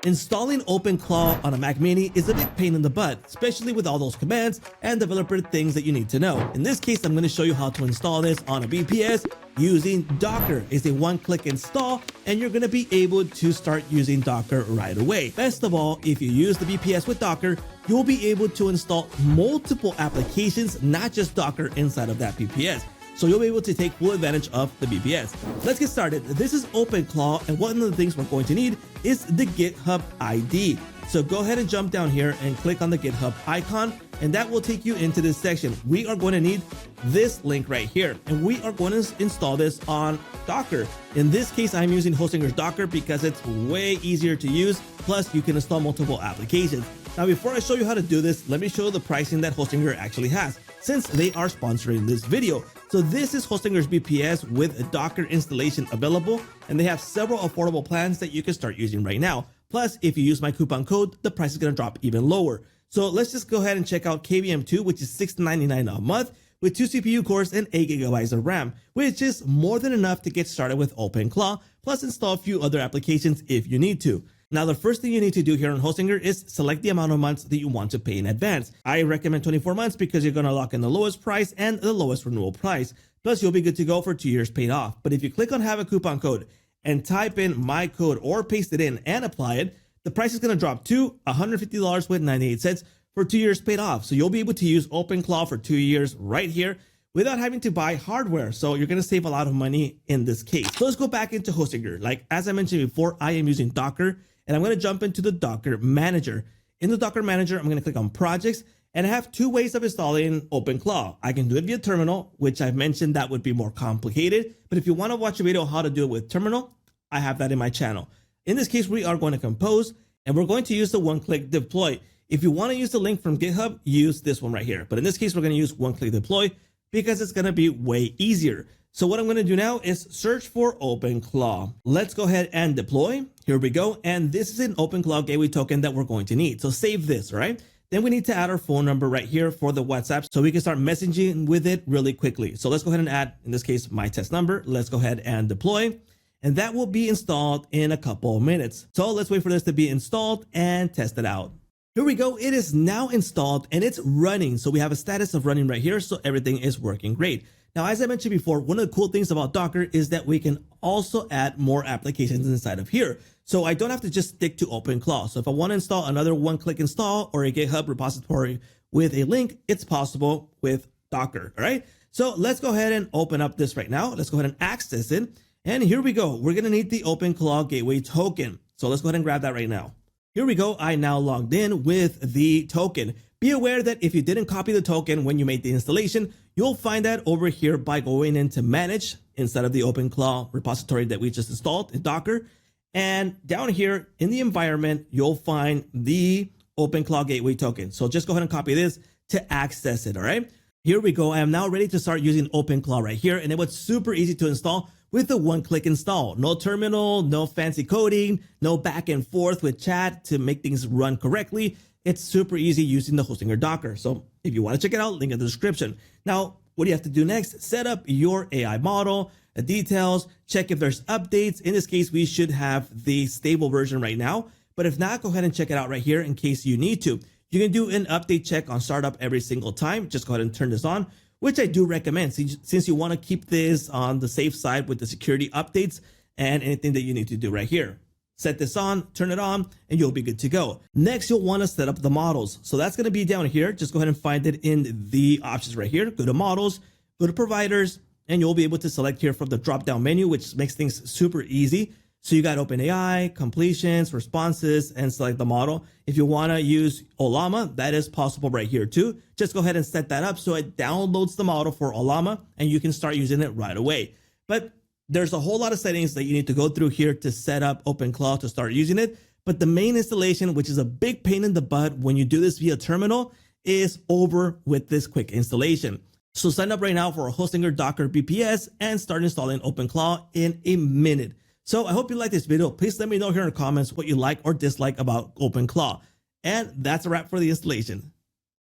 Installing OpenClaw on a Mac Mini is a big pain in the butt, especially with all those commands and developer things that you need to know. In this case, I'm going to show you how to install this on a VPS using Docker. It's a one-click install, and you're going to be able to start using Docker right away. Best of all, if you use the VPS with Docker, you'll be able to install multiple applications, not just Docker inside of that VPS. So you'll be able to take full advantage of the VPS. Let's get started. This is OpenClaw, and one of the things we're going to need is the GitHub ID. So go ahead and jump down here and click on the GitHub icon, and that will take you into this section. We are going to need this link right here, and we are going to install this on Docker. In this case, I'm using Hostinger Docker because it's way easier to use. Plus, you can install multiple applications. Now, before I show you how to do this, let me show you the pricing that Hostinger actually has, since they are sponsoring this video. So this is Hostinger's VPS with a Docker installation available, and they have several affordable plans that you can start using right now. Plus, if you use my coupon code, the price is going to drop even lower. So let's just go ahead and check out KVM2, which is $6.99 a month with 2 CPU cores and 8 GB of RAM, which is more than enough to get started with OpenClaw, plus install a few other applications if you need to. Now, the first thing you need to do here on Hostinger is select the amount of months that you want to pay in advance. I recommend 24 months because you're going to lock in the lowest price and the lowest renewal price. Plus, you'll be good to go for 2 years paid off. But if you click on have a coupon code and type in my code or paste it in and apply it, the price is going to drop to $150 with 98 cents for 2 years paid off. So you'll be able to use OpenClaw for 2 years right here without having to buy hardware. So you're going to save a lot of money in this case. So let's go back into Hostinger. Like, as I mentioned before, I am using Docker, and I'm going to jump into the Docker Manager. In the Docker Manager, I'm going to click on Projects, and I have 2 ways of installing OpenClaw. I can do it via terminal, which I've mentioned that would be more complicated. But if you want to watch a video on how to do it with terminal, I have that in my channel. In this case, we are going to compose, and we're going to use the one-click deploy. If you want to use the link from GitHub, use this one right here. But in this case, we're going to use one-click deploy because it's going to be way easier. So what I'm going to do now is search for OpenClaw. Let's go ahead and deploy. Here we go. And this is an OpenClaw gateway token that we're going to need. So save this, right? Then we need to add our phone number right here for the WhatsApp so we can start messaging with it really quickly. So let's go ahead and add, in this case, my test number. Let's go ahead and deploy. And that will be installed in a couple of minutes. So let's wait for this to be installed and test it out. Here we go. It is now installed and it's running. So we have a status of running right here. So everything is working great. Now, as I mentioned before, one of the cool things about Docker is that we can also add more applications inside of here. So I don't have to just stick to OpenClaw. So if I want to install another one-click install or a GitHub repository with a link, it's possible with Docker. All right. So let's go ahead and open up this right now. Let's go ahead and access it. And here we go. We're going to need the OpenClaw gateway token. So let's go ahead and grab that right now. Here we go. I now logged in with the token. Be aware that if you didn't copy the token when you made the installation, you'll find that over here by going into manage instead of the OpenClaw repository that we just installed in Docker. And down here in the environment, you'll find the OpenClaw gateway token. So just go ahead and copy this to access it. All right. Here we go. I am now ready to start using OpenClaw right here. And it was super easy to install with a one-click install. No terminal, no fancy coding, no back and forth with chat to make things run correctly. It's super easy using the Hostinger Docker. So if you want to check it out, link in the description. Now, what do you have to do next? Set up your AI model, the details, check if there's updates. In this case, we should have the stable version right now. But if not, go ahead and check it out right here in case you need to. You can do an update check on startup every single time. Just go ahead and turn this on, which I do recommend since you want to keep this on the safe side with the security updates and anything that you need to do right here. Set this on, turn it on, and you'll be good to go. Next, you'll want to set up the models. So that's going to be down here. Just go ahead and find it in the options right here. Go to models, go to providers, and you'll be able to select here from the drop-down menu, which makes things super easy. So you got OpenAI, completions, responses, and select the model. If you want to use Ollama, that is possible right here too. Just go ahead and set that up so it downloads the model for Ollama and you can start using it right away. But there's a whole lot of settings that you need to go through here to set up OpenClaw to start using it. But the main installation, which is a big pain in the butt when you do this via terminal, is over with this quick installation. So sign up right now for a Hostinger Docker VPS and start installing OpenClaw in a minute. So I hope you like this video. Please let me know here in the comments what you like or dislike about OpenClaw. And that's a wrap for the installation.